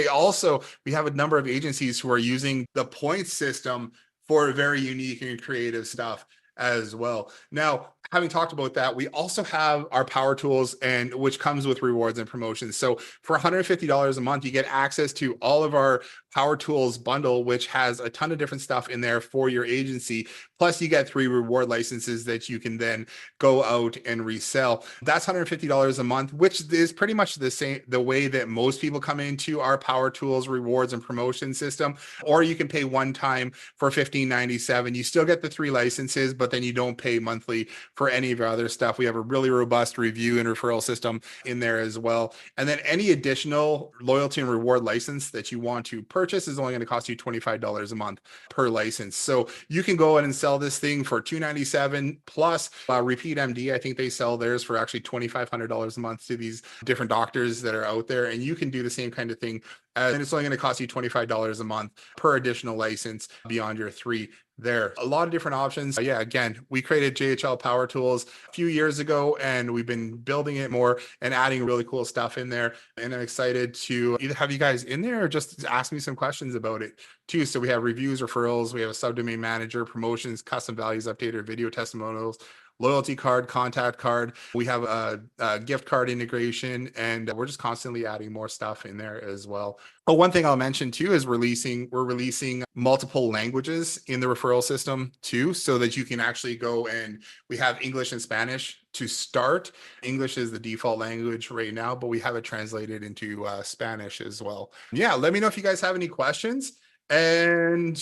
we have a number of agencies who are using the points system for very unique and creative stuff as well. Now, having talked about that, we also have our Power Tools, and which comes with rewards and promotions. So for $150 a month, you get access to all of our Power Tools bundle, which has a ton of different stuff in there for your agency. Plus, you get 3 reward licenses that you can then go out and resell. That's $150 a month, which is pretty much the way that most people come into our Power Tools rewards and promotion system. Or you can pay one time for $15.97. You still get the 3 licenses, but then you don't pay monthly for any of our other stuff. We have a really robust review and referral system in there as well. And then any additional loyalty and reward license that you want to purchase is only going to cost you $25 a month per license. So you can go in and sell this thing for $297 plus Repeat MD. I think they sell theirs for actually $2,500 a month to these different doctors that are out there. And you can do the same kind of thing. And it's only going to cost you $25 a month per additional license beyond your 3 there. A lot of different options. Yeah, again, we created GHL Power Tools a few years ago, and we've been building it more and adding really cool stuff in there. And I'm excited to either have you guys in there or just ask me some questions about it too. So we have reviews, referrals, we have a subdomain manager, promotions, custom values updated, video testimonials, loyalty card, contact card. We have a gift card integration, and we're just constantly adding more stuff in there as well. But one thing I'll mention too is we're releasing multiple languages in the referral system too, so that you can actually go, and we have English and Spanish to start. English is the default language right now, but we have it translated into Spanish as well. Yeah, let me know if you guys have any questions. And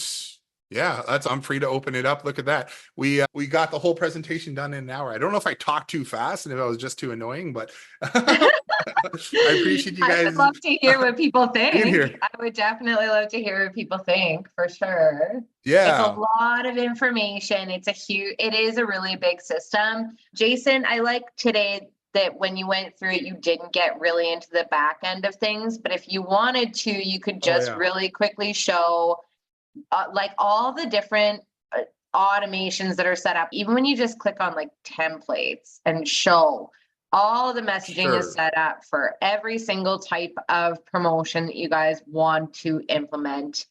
yeah, I'm free to open it up. Look at that. We got the whole presentation done in an hour. I don't know if I talked too fast and if I was just too annoying, but I appreciate you I guid would love to hear what people being here. think. I would definitely love to hear what people think for sure. It's a Yeah. lot of information. It is a really big system. Jason, I like today that when you went through it, you didn't get really into the back end of things, but if you wanted to, you could just really quickly show like all the different automations that are set up. Even when you just click on like templates and show all the messaging is set up for every single type of promotion that you guys want to implement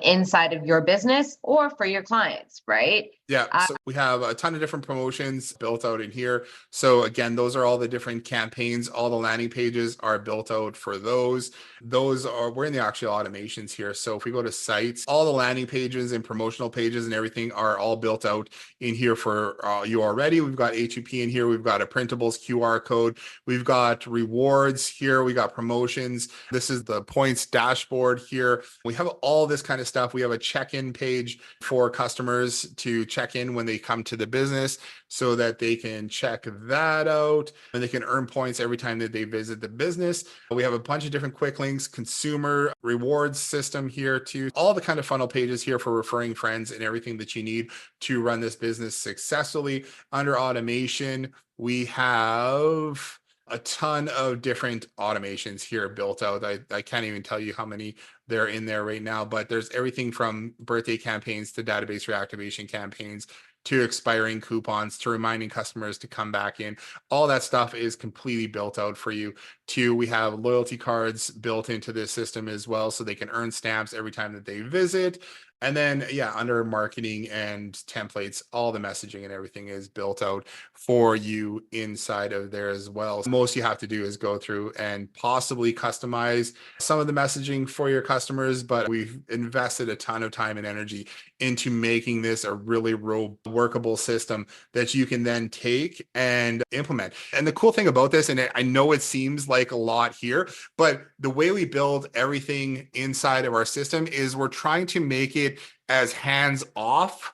inside of your business or for your clients, right? Yeah, so we have a ton of different promotions built out in here. So again, those are all the different campaigns. All the landing pages are built out for those. We're in the actual automations here. So if we go to sites, all the landing pages and promotional pages and everything are all built out in here for you already. We've got H2P in here. We've got a printables QR code. We've got rewards here. We got promotions. This is the points dashboard here. We have all this kind of stuff. We have a check-in page for customers to check in when they come to the business so that they can check that out and they can earn points every time that they visit the business. We have a bunch of different quick links, consumer rewards system here too. All the kind of funnel pages here for referring friends and everything that you need to run this business successfully. Under automation, we have a ton of different automations here built out. I can't even tell you how many they're in there right now, but there's everything from birthday campaigns to database reactivation campaigns to expiring coupons to reminding customers to come back in. All that stuff is completely built out for you too. We have loyalty cards built into this system as well, so they can earn stamps every time that they visit. And then, yeah, under marketing and templates, all the messaging and everything is built out for you inside of there as well. So most you have to do is go through and possibly customize some of the messaging for your customers, but we've invested a ton of time and energy into making this a really workable system that you can then take and implement. And the cool thing about this, and I know it seems like a lot here, but the way we build everything inside of our system is we're trying to make it as hands off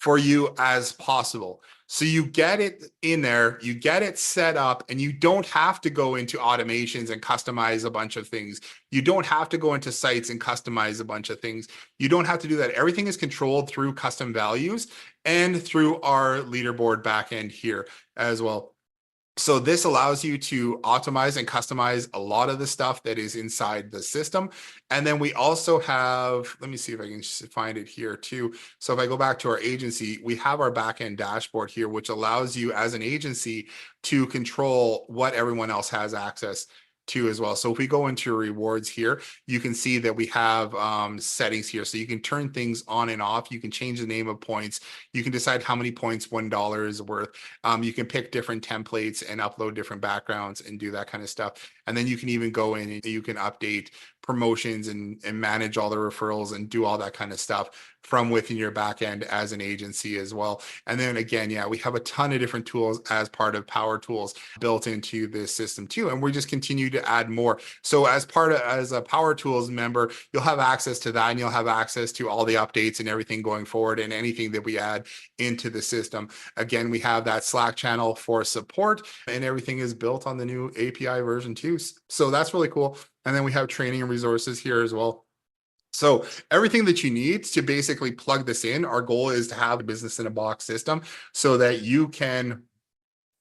for you as possible. So you get it in there, you get it set up, and you don't have to go into automations and customize a bunch of things. You don't have to go into sites and customize a bunch of things. You don't have to do that. Everything is controlled through custom values and through our leaderboard backend here as well. So this allows you to optimize and customize a lot of the stuff that is inside the system. And then we also have, let me see if I can find it here too. So if I go back to our agency, we have our backend dashboard here, which allows you as an agency to control what everyone else has access to as well. So if we go into your rewards here, you can see that we have settings here. So you can turn things on and off. You can change the name of points. You can decide how many points $1 is worth. You can pick different templates and upload different backgrounds and do that kind of stuff. And then you can even go in and you can update promotions and manage all the referrals and do all that kind of stuff from within your back end as an agency as well. And then again, yeah, we have a ton of different tools as part of Power Tools built into this system too. And we just continue to add more. So as a Power Tools member, you'll have access to that, and you'll have access to all the updates and everything going forward and anything that we add into the system. Again, we have that Slack channel for support, and everything is built on the new API version 2. So that's really cool. And then we have training and resources here as well. So everything that you need to basically plug this in, our goal is to have a business in a box system so that you can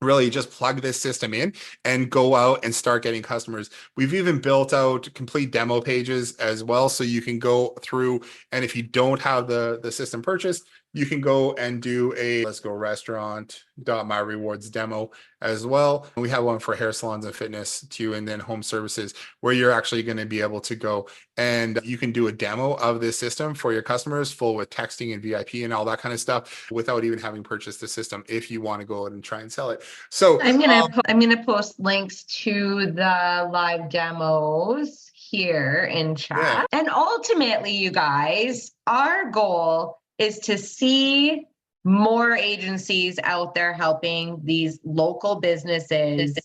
really just plug this system in and go out and start getting customers. We've even built out complete demo pages as well. So you can go through, and if you don't have the system purchased, you can go and do a let's go restaurant.myrewards demo as well. We have one for hair salons and fitness too, and then home services, where you're actually going to be able to go and you can do a demo of this system for your customers, full with texting and VIP and all that kind of stuff, without even having purchased the system, if you want to go out and try and sell it. So I'm gonna post links to the live demos here in chat. Yeah. And ultimately, you guys, our goal is to see more agencies out there helping these local businesses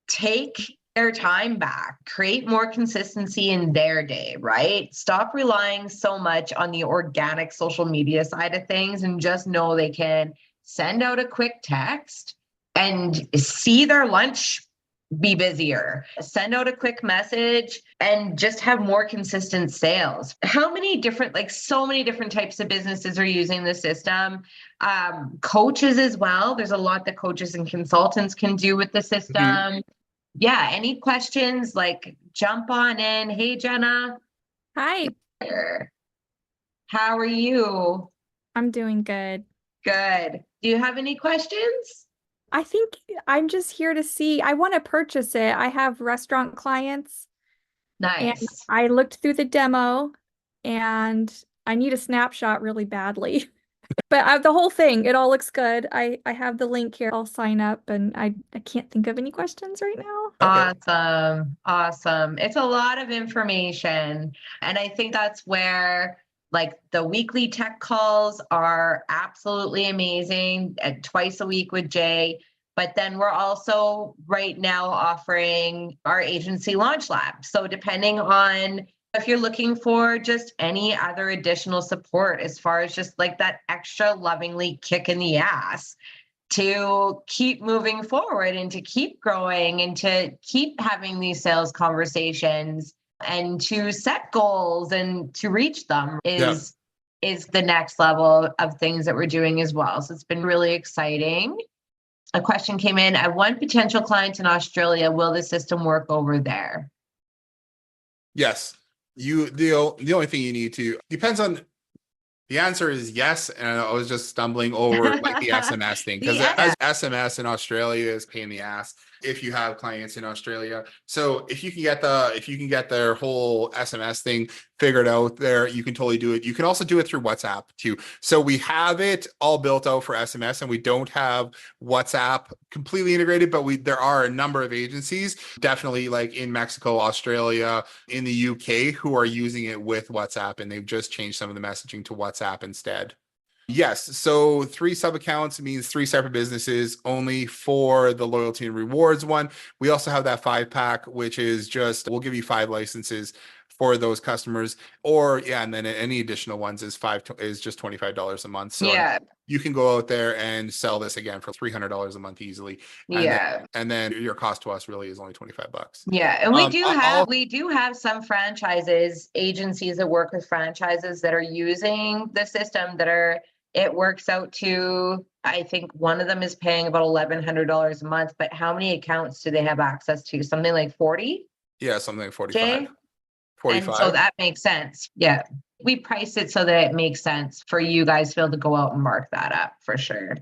take their time back, create more consistency in their day, right? Stop relying so much on the organic social media side of things and just know they can send out a quick text and see their lunch be busier, send out a quick message and just have more consistent sales. How many different, so many different types of businesses are using the system? Coaches as well. There's a lot that coaches and consultants can do with the system. Mm-hmm. Yeah. Any questions? Jump on in. Hey, Jenna. Hi. How are you? I'm doing good. Good. Do you have any questions? I think I'm just here to see. I want to purchase it. I have restaurant clients. Nice. And I looked through the demo and I need a snapshot really badly. But the whole thing, it all looks good. I have the link here. I'll sign up, and I can't think of any questions right now. Okay. Awesome. It's a lot of information. And I think that's where the weekly tech calls are absolutely amazing, twice a week with Jay. But then we're also right now offering our agency launch lab. So depending on if you're looking for just any other additional support, as far as just that extra lovingly kick in the ass to keep moving forward and to keep growing and to keep having these sales conversations and to set goals and to reach them is the next level of things that we're doing as well. So it's been really exciting. A question came in. I have one potential client in Australia. Will the system work over there? Yes. The only thing you need to depends on. The answer is yes, and I was just stumbling over the SMS thing, because as SMS in Australia is a pain in the ass if you have clients in Australia. So if you can get their whole SMS thing figured out there, you can totally do it. You can also do it through WhatsApp too. So we have it all built out for SMS, and we don't have WhatsApp completely integrated, but there are a number of agencies, definitely in Mexico, Australia, in the UK, who are using it with WhatsApp, and they've just changed some of the messaging to WhatsApp instead. Yes. So 3 sub accounts means 3 separate businesses, only for the loyalty and rewards one. We also have that 5-pack, which is just, we'll give you 5 licenses for those customers, and then any additional ones is just $25 a month. So you can go out there and sell this again for $300 a month easily. And then your cost to us really is only $25. Yeah. And we do have some agencies that work with franchises that are using the system, that are it works out to, I think one of them is paying about $1,100 a month, but how many accounts do they have access to? Something like 40, Yeah, something like 45. Jay? And so 45. that makes sense. Yeah. We price it so that it makes sense for you guys to be able to go out and mark that up for sure.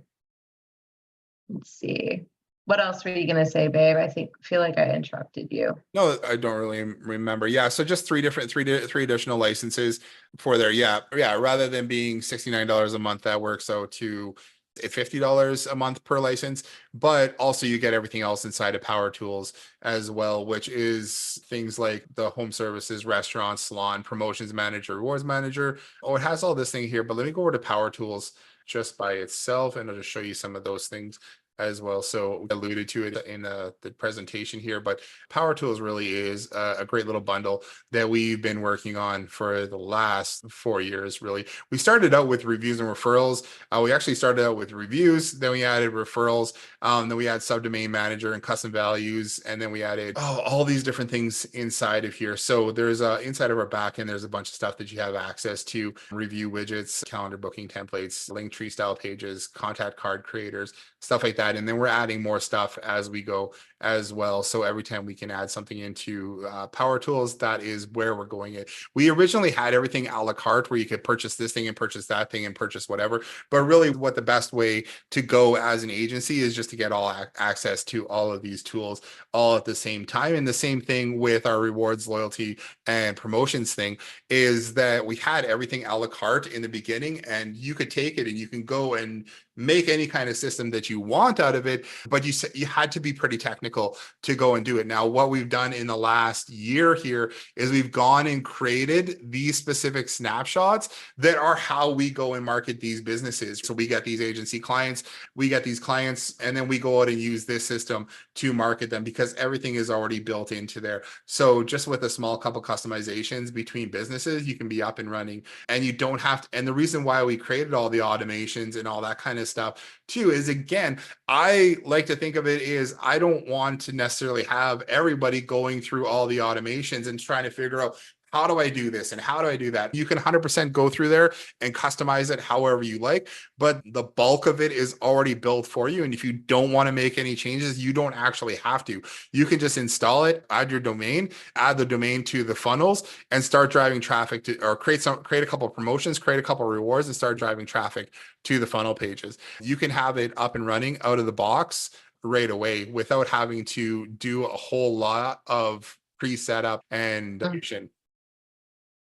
Let's see. What else were you going to say, babe? Feel like I interrupted you. No, I don't really remember. Yeah, so just three additional licenses for there. Yeah, rather than being $69 a month, that works out to $50 a month per license, but also you get everything else inside of Power Tools as well, which is things like the home services, restaurant, salon, promotions manager, rewards manager. Oh, it has all this thing here, but let me go over to Power Tools just by itself, and I'll just show you some of those things as well. So we alluded to it in the presentation here, but Power Tools really is a great little bundle that we've been working on for the last 4 years. Really, we started out with reviews and referrals. We actually started out with reviews, then we added referrals, then we had subdomain manager and custom values, and then we added all these different things inside of here. So there's inside of our backend, there's a bunch of stuff that you have access to: review widgets, calendar booking templates, link tree style pages, contact card creators, stuff like that. And then we're adding more stuff as we go as well. So every time we can add something into Power Tools, that is where we're going it. We originally had everything a la carte, where you could purchase this thing and purchase that thing and purchase whatever. But really what the best way to go as an agency is just to get all access to all of these tools all at the same time. And the same thing with our rewards, loyalty, and promotions thing is that we had everything a la carte in the beginning, and you could take it and you can go and make any kind of system that you want out of it, but you had to be pretty technical to go and do it. Now, what we've done in the last year here is we've gone and created these specific snapshots that are how we go and market these businesses. So we get these agency clients, and then we go out and use this system to market them, because everything is already built into there. So just with a small couple customizations between businesses, you can be up and running, and you don't have to. And the reason why we created all the automations and all that kind of stuff too is, again, I like to think of it is, I don't want to necessarily have everybody going through all the automations and trying to figure out, how do I do this and how do I do that? You can 100% go through there and customize it however you like, but the bulk of it is already built for you. And if you don't want to make any changes, you don't actually have to. You can just install it, add your domain, add the domain to the funnels, and start driving traffic to, or create a couple of promotions, create a couple of rewards, and start driving traffic to the funnel pages. You can have it up and running out of the box right away without having to do a whole lot of pre-setup and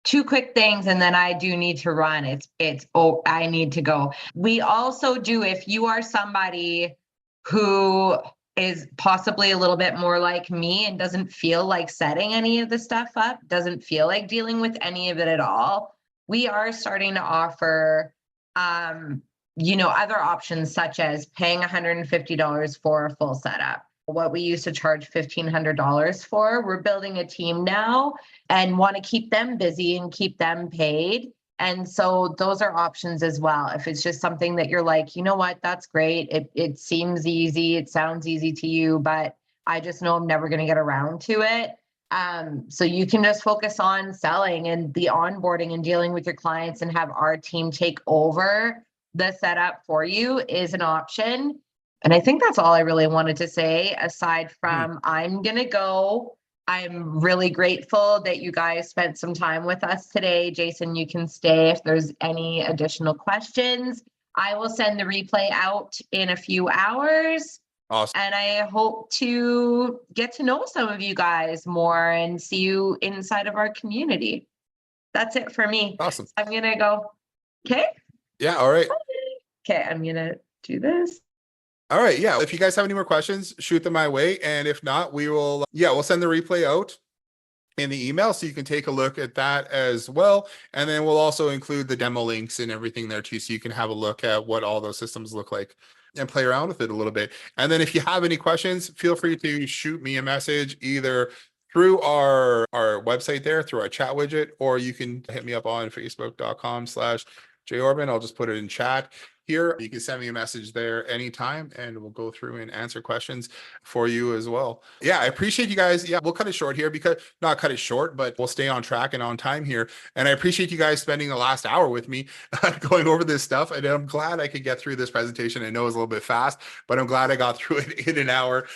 Two quick things, and then I do need to run. I need to go. We also do, if you are somebody who is possibly a little bit more like me and doesn't feel like setting any of the stuff up, doesn't feel like dealing with any of it at all, we are starting to offer, other options, such as paying $150 for a full setup. What we used to charge $1,500 for, we're building a team now and want to keep them busy and keep them paid. And so those are options as well. If it's just something that you're like, you know what, that's great. It seems easy. It sounds easy to you, but I just know I'm never going to get around to it. So you can just focus on selling and the onboarding and dealing with your clients, and have our team take over the setup for you is an option. And I think that's all I really wanted to say, aside from I'm going to go. I'm really grateful that you guys spent some time with us today. Jason, you can stay if there's any additional questions. I will send the replay out in a few hours. Awesome. And I hope to get to know some of you guys more and see you inside of our community. That's it for me. Awesome. I'm going to go. Okay. Yeah. All right. Okay. I'm going to do this. All right. Yeah. If you guys have any more questions, shoot them my way. And if not, we'll send the replay out in the email, so you can take a look at that as well. And then we'll also include the demo links and everything there too, so you can have a look at what all those systems look like and play around with it a little bit. And then if you have any questions, feel free to shoot me a message either through our website there, through our chat widget, or you can hit me up on facebook.com/JOrban. I'll just put it in chat. here. You can send me a message there anytime and we'll go through and answer questions for you as well. Yeah, I appreciate you guys. Yeah, we'll cut it short here, because not cut it short, but we'll stay on track and on time here. And I appreciate you guys spending the last hour with me going over this stuff. And I'm glad I could get through this presentation. I know it was a little bit fast, but I'm glad I got through it in an hour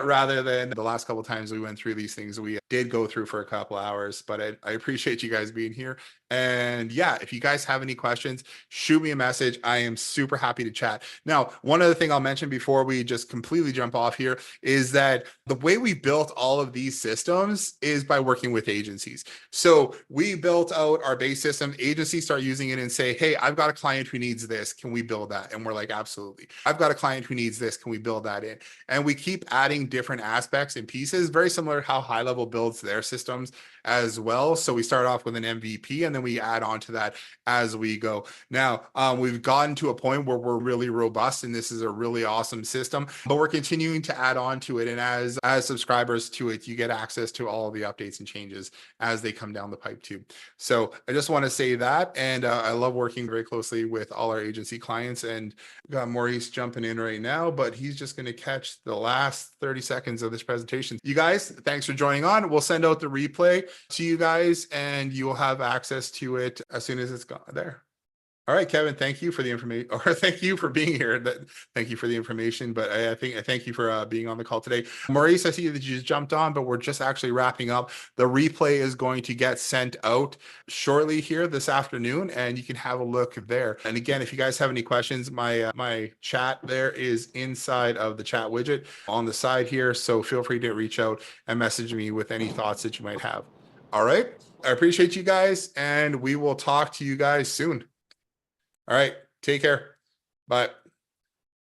rather than the last couple of times we went through these things. We did go through for a couple hours, but I appreciate you guys being here. And yeah, if you guys have any questions, shoot me a message. I am super happy to chat. Now, one other thing I'll mention before we just completely jump off here is that the way we built all of these systems is by working with agencies. So we built out our base system, agencies start using it and say, hey, I've got a client who needs this. Can we build that? And we're like, absolutely. I've got a client who needs this. Can we build that in? And we keep adding different aspects and pieces, very similar to how High Level builds their systems as well. So we start off with an MVP and then we add on to that as we go. Now, we've gotten to a point where we're really robust and this is a really awesome system, but we're continuing to add on to it. And as subscribers to it, you get access to all of the updates and changes as they come down the pipe too. So I just want to say that. And I love working very closely with all our agency clients, and we've got Maurice jumping in right now, but he's just going to catch the last 30 seconds of this presentation. You guys, thanks for joining on. We'll send out the replay to you guys and you will have access to it as soon as it's gone there. All right, Kevin, thank you for the information, or thank you for being here. Thank you for the information, but I thank you for being on the call today. Maurice, I see that you just jumped on, but we're just actually wrapping up. The replay is going to get sent out shortly here this afternoon, and you can have a look there. And again, if you guys have any questions, my chat there is inside of the chat widget on the side here, so feel free to reach out and message me with any thoughts that you might have. All right, I appreciate you guys, and we will talk to you guys soon. All right. Take care. Bye.